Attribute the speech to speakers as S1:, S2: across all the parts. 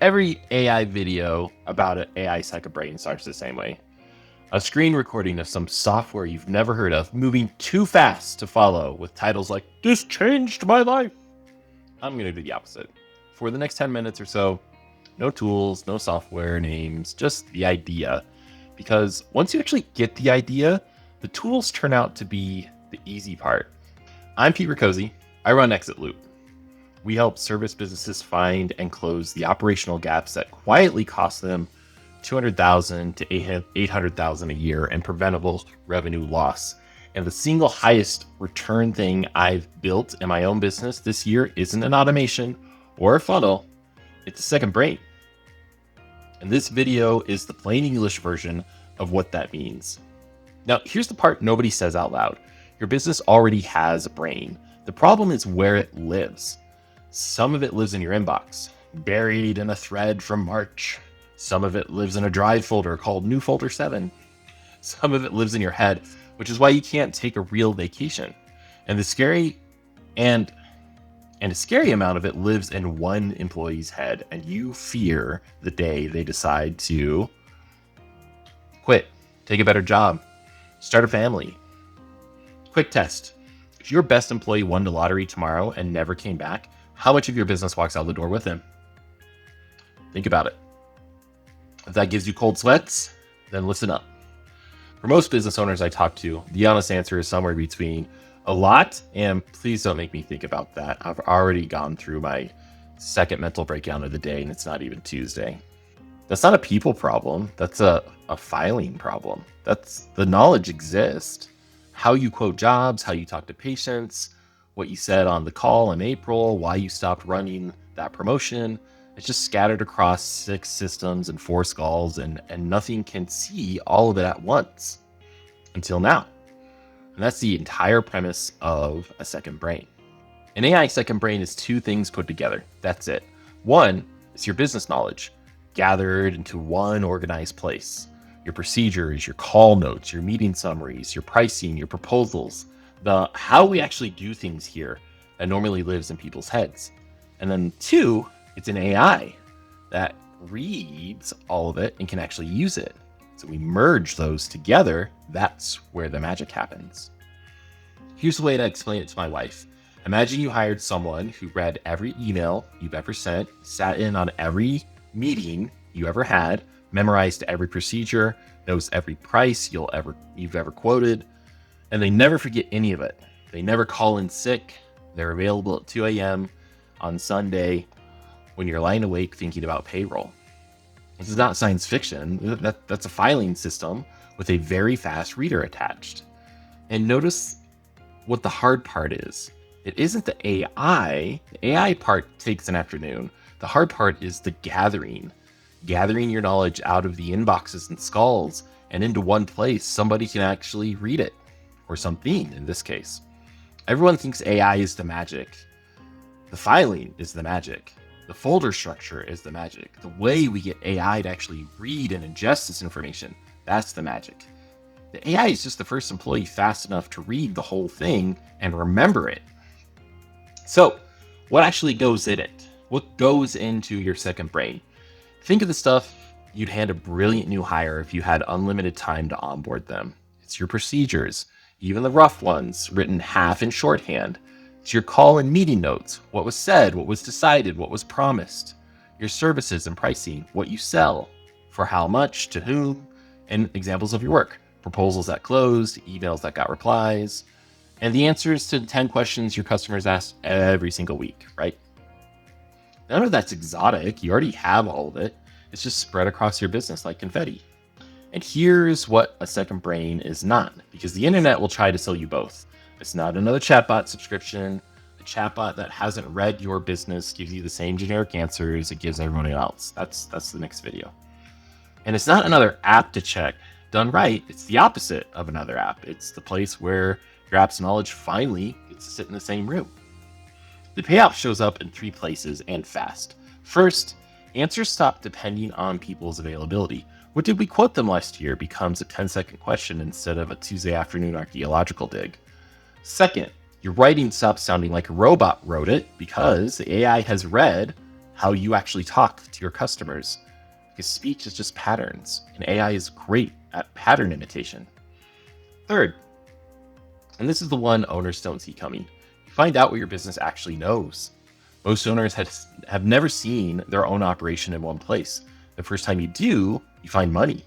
S1: Every AI video about an AI second brain starts the same way. A screen recording of some software you've never heard of, moving too fast to follow, with titles like, "This changed my life." I'm going to do the opposite. For the next 10 minutes or so, no tools, no software names, just the idea. Because once you actually get the idea, the tools turn out to be the easy part. I'm Pete Riccozzi. I run ExitLoop. We help service businesses find and close the operational gaps that quietly cost them $200,000 to $800,000 a year in preventable revenue loss. And the single highest return thing I've built in my own business this year isn't an automation or a funnel, it's a second brain. And this video is the plain English version of what that means. Now, here's the part nobody says out loud. Your business already has a brain. The problem is where it lives. Some of it lives in your inbox, buried in a thread from March. Some of it lives in a drive folder called New Folder 7. Some of it lives in your head, which is why you can't take a real vacation. And a scary amount of it lives in one employee's head, and you fear the day they decide to quit, take a better job, start a family. Quick test. If your best employee won the lottery tomorrow and never came back, how much of your business walks out the door with him? Think about it. If that gives you cold sweats, then listen up. For most business owners I talk to, the honest answer is somewhere between a lot and please don't make me think about that. I've already gone through my second mental breakdown of the day and it's not even Tuesday. That's not a people problem. That's a filing problem. That's the knowledge exists. How you quote jobs, how you talk to patients, what you said on the call in April, why you stopped running that promotion. It's just scattered across 6 systems and 4 skulls, and nothing can see all of it at once until now. And that's the entire premise of a second brain. An AI second brain is 2 things put together. That's it. One is your business knowledge gathered into one organized place. Your procedures, your call notes, your meeting summaries, your pricing, your proposals, the how we actually do things here that normally lives in people's heads. And then 2, it's an AI that reads all of it and can actually use it. So we merge those together. That's where the magic happens. Here's the way to explain it to my wife. Imagine you hired someone who read every email you've ever sent, sat in on every meeting you ever had, memorized every procedure, knows every price you've ever quoted, and they never forget any of it. They never call in sick. They're available at 2 a.m. on Sunday when you're lying awake thinking about payroll. This is not science fiction. That's a filing system with a very fast reader attached. And notice what the hard part is. It isn't the AI. The AI part takes an afternoon. The hard part is the gathering your knowledge out of the inboxes and skulls and into one place. Somebody can actually read it, or something in this case. Everyone thinks AI is the magic. The filing is the magic. The folder structure is the magic. The way we get AI to actually read and ingest this information, that's the magic. The AI is just the first employee fast enough to read the whole thing and remember it. So, what actually goes in it? What goes into your second brain? Think of the stuff you'd hand a brilliant new hire if you had unlimited time to onboard them. It's your procedures, even the rough ones, written half in shorthand. It's your call and meeting notes, what was said, what was decided, what was promised. Your services and pricing, what you sell, for how much, to whom, and examples of your work. Proposals that closed, emails that got replies, and the answers to 10 questions your customers ask every single week, right? None of that's exotic. You already have all of it. It's just spread across your business like confetti. And here's what a second brain is not, because the internet will try to sell you both. It's not another chatbot subscription. A chatbot that hasn't read your business gives you the same generic answers it gives everyone else. That's the next video. And it's not another app to check. Done right, it's the opposite of another app. It's the place where your app's knowledge finally gets to sit in the same room. The payoff shows up in 3 places and fast. First, answers stop depending on people's availability. What did we quote them last year becomes a 10-second question instead of a Tuesday afternoon archaeological dig. Second, your writing stops sounding like a robot wrote it because the AI has read how you actually talk to your customers, because speech is just patterns, and AI is great at pattern imitation. Third, and this is the one owners don't see coming, you find out what your business actually knows. Most owners have never seen their own operation in one place. The first time you do, you find money.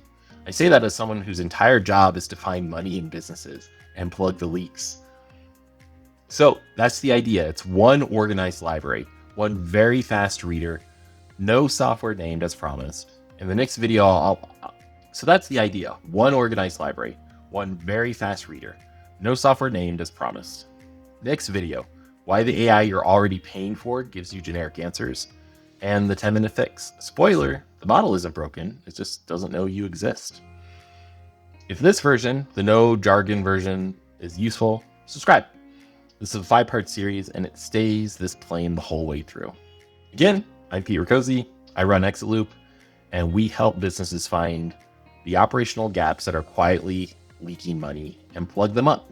S1: I say that as someone whose entire job is to find money in businesses and plug the leaks. So that's the idea. It's one organized library, one very fast reader, no software named as promised. In the next video, so that's the idea. One organized library, one very fast reader, no software named as promised. Next video, why the AI you're already paying for gives you generic answers, and the 10-minute fix. Spoiler, the model isn't broken, it just doesn't know you exist. If this version, the no jargon version, is useful, subscribe. This is a 5-part series, and it stays this plain the whole way through. Again, I'm Pete Riccozzi, I run ExitLoop, and we help businesses find the operational gaps that are quietly leaking money and plug them up.